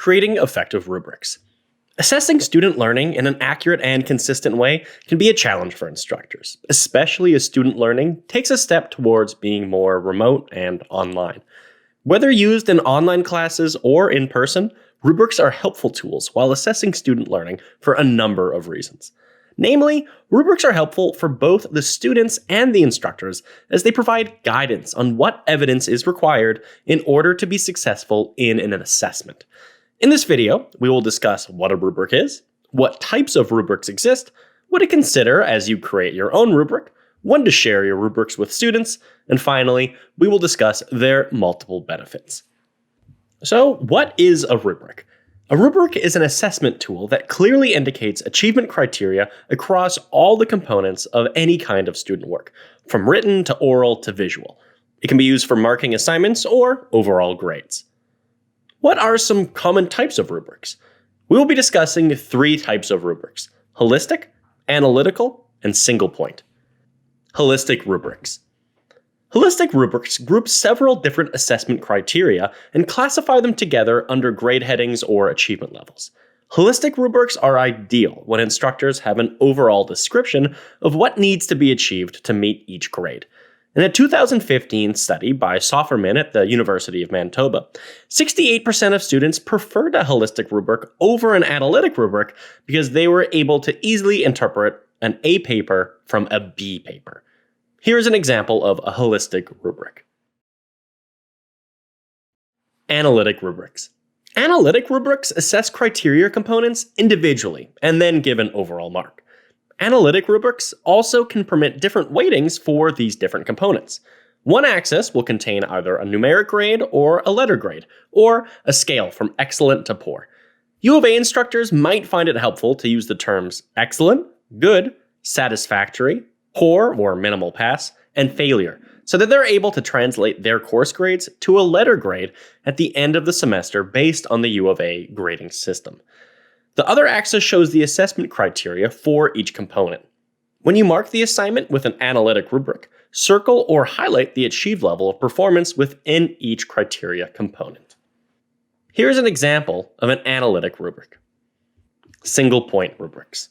Creating effective rubrics. Assessing student learning in an accurate and consistent way can be a challenge for instructors, especially as student learning takes a step towards being more remote and online. Whether used in online classes or in person, rubrics are helpful tools while assessing student learning for a number of reasons. Namely, rubrics are helpful for both the students and the instructors as they provide guidance on what evidence is required in order to be successful in an assessment. In this video, we will discuss what a rubric is, what types of rubrics exist, what to consider as you create your own rubric, when to share your rubrics with students, and finally, we will discuss their multiple benefits. So, what is a rubric? A rubric is an assessment tool that clearly indicates achievement criteria across all the components of any kind of student work, from written to oral to visual. It can be used for marking assignments or overall grades. What are some common types of rubrics? We will be discussing 3 types of rubrics: holistic, analytical, and single point. Holistic rubrics. Holistic rubrics group several different assessment criteria and classify them together under grade headings or achievement levels. Holistic rubrics are ideal when instructors have an overall description of what needs to be achieved to meet each grade. In a 2015 study by Sofferman at the University of Manitoba, 68% of students preferred a holistic rubric over an analytic rubric because they were able to easily interpret an A paper from a B paper. Here's an example of a holistic rubric. Analytic rubrics. Analytic rubrics assess criteria components individually and then give an overall mark. Analytic rubrics also can permit different weightings for these different components. One axis will contain either a numeric grade or a letter grade, or a scale from excellent to poor. U of A instructors might find it helpful to use the terms excellent, good, satisfactory, poor or minimal pass, and failure, so that they're able to translate their course grades to a letter grade at the end of the semester based on the U of A grading system. The other axis shows the assessment criteria for each component. When you mark the assignment with an analytic rubric, circle or highlight the achieved level of performance within each criteria component. Here's an example of an analytic rubric. Single point rubrics.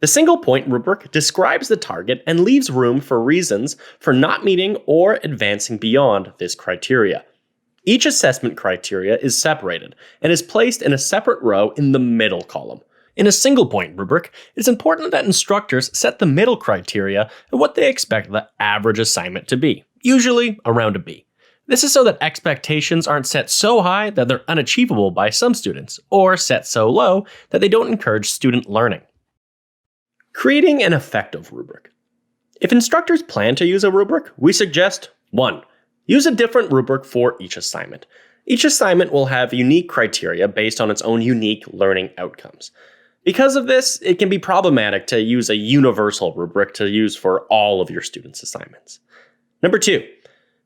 The single point rubric describes the target and leaves room for reasons for not meeting or advancing beyond this criteria. Each assessment criteria is separated and is placed in a separate row in the middle column. In a single point rubric, it's important that instructors set the middle criteria at what they expect the average assignment to be, usually around a B. This is so that expectations aren't set so high that they're unachievable by some students, or set so low that they don't encourage student learning. Creating an effective rubric. If instructors plan to use a rubric, we suggest 1. Use a different rubric for each assignment. Each assignment will have unique criteria based on its own unique learning outcomes. Because of this, it can be problematic to use a universal rubric to use for all of your students' assignments. Number 2,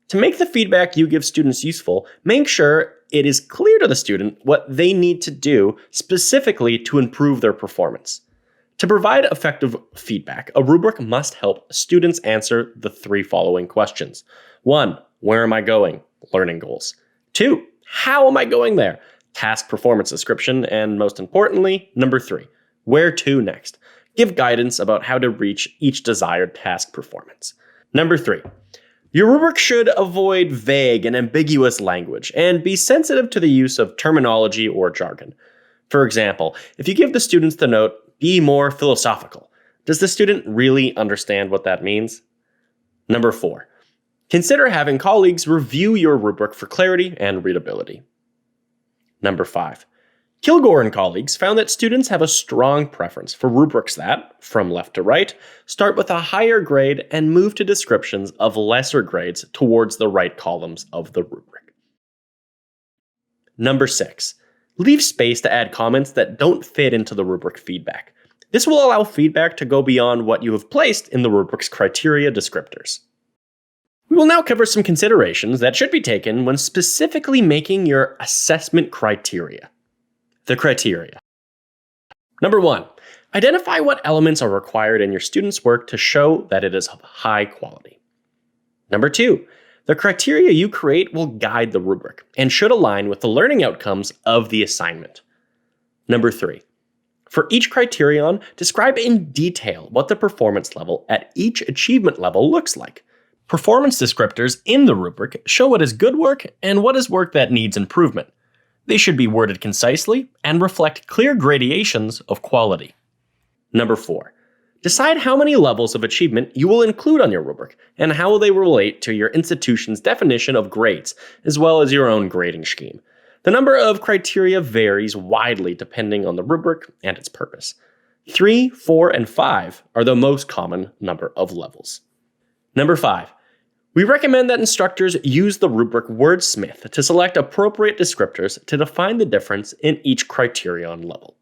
to make the feedback you give students useful, make sure it is clear to the student what they need to do specifically to improve their performance. To provide effective feedback, a rubric must help students answer the 3 following questions. 1. Where am I going? Learning goals. 2. How am I going there? Task performance description. And most importantly, number 3. Where to next? Give guidance about how to reach each desired task performance. Number 3. Your rubric should avoid vague and ambiguous language and be sensitive to the use of terminology or jargon. For example, if you give the students the note, "Be more philosophical," does the student really understand what that means? Number 4. Consider having colleagues review your rubric for clarity and readability. Number 5. Kilgore and colleagues found that students have a strong preference for rubrics that, from left to right, start with a higher grade and move to descriptions of lesser grades towards the right columns of the rubric. Number 6. Leave space to add comments that don't fit into the rubric feedback. This will allow feedback to go beyond what you have placed in the rubric's criteria descriptors. We will now cover some considerations that should be taken when specifically making your assessment criteria. The criteria. Number 1, identify what elements are required in your student's work to show that it is of high quality. Number 2, the criteria you create will guide the rubric and should align with the learning outcomes of the assignment. Number 3. For each criterion, describe in detail what the performance level at each achievement level looks like. Performance descriptors in the rubric show what is good work and what is work that needs improvement. They should be worded concisely and reflect clear gradations of quality. Number 4. Decide how many levels of achievement you will include on your rubric and how they relate to your institution's definition of grades, as well as your own grading scheme. The number of criteria varies widely depending on the rubric and its purpose. 3, 4, and 5 are the most common number of levels. Number 5. We recommend that instructors use the rubric wordsmith to select appropriate descriptors to define the difference in each criterion level.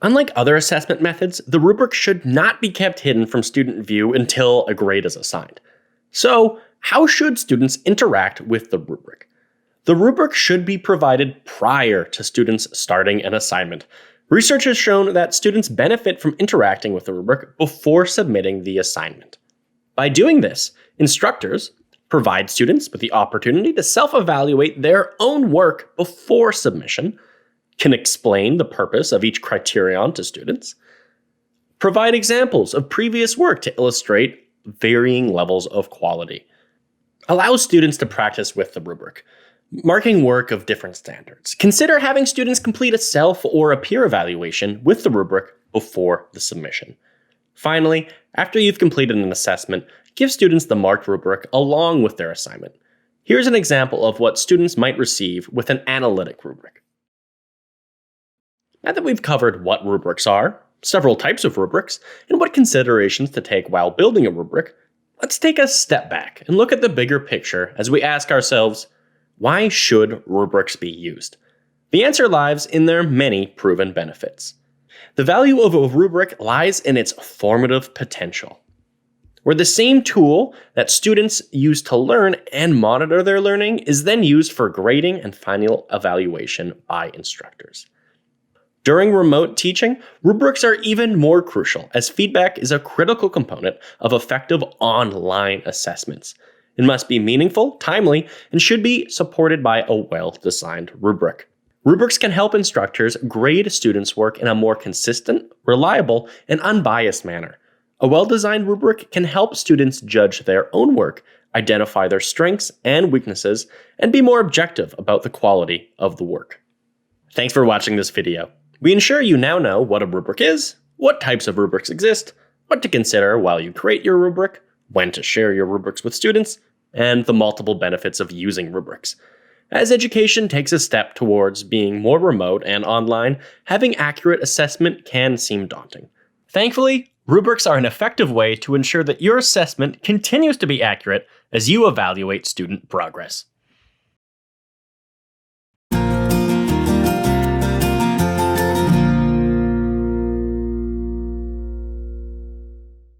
Unlike other assessment methods, the rubric should not be kept hidden from student view until a grade is assigned. So, how should students interact with the rubric? The rubric should be provided prior to students starting an assignment. Research has shown that students benefit from interacting with the rubric before submitting the assignment. By doing this, instructors provide students with the opportunity to self-evaluate their own work before submission, can explain the purpose of each criterion to students, provide examples of previous work to illustrate varying levels of quality, allow students to practice with the rubric, marking work of different standards. Consider having students complete a self or a peer evaluation with the rubric before the submission. Finally, after you've completed an assessment, give students the marked rubric along with their assignment. Here's an example of what students might receive with an analytic rubric. Now that we've covered what rubrics are, several types of rubrics, and what considerations to take while building a rubric, let's take a step back and look at the bigger picture as we ask ourselves, why should rubrics be used? The answer lies in their many proven benefits. The value of a rubric lies in its formative potential. Where the same tool that students use to learn and monitor their learning is then used for grading and final evaluation by instructors. During remote teaching, rubrics are even more crucial as feedback is a critical component of effective online assessments. It must be meaningful, timely, and should be supported by a well-designed rubric. Rubrics can help instructors grade students' work in a more consistent, reliable, and unbiased manner. A well-designed rubric can help students judge their own work, identify their strengths and weaknesses, and be more objective about the quality of the work. Thanks for watching this video. We ensure you now know what a rubric is, what types of rubrics exist, what to consider while you create your rubric, when to share your rubrics with students, and the multiple benefits of using rubrics. As education takes a step towards being more remote and online, having accurate assessment can seem daunting. Thankfully, rubrics are an effective way to ensure that your assessment continues to be accurate as you evaluate student progress.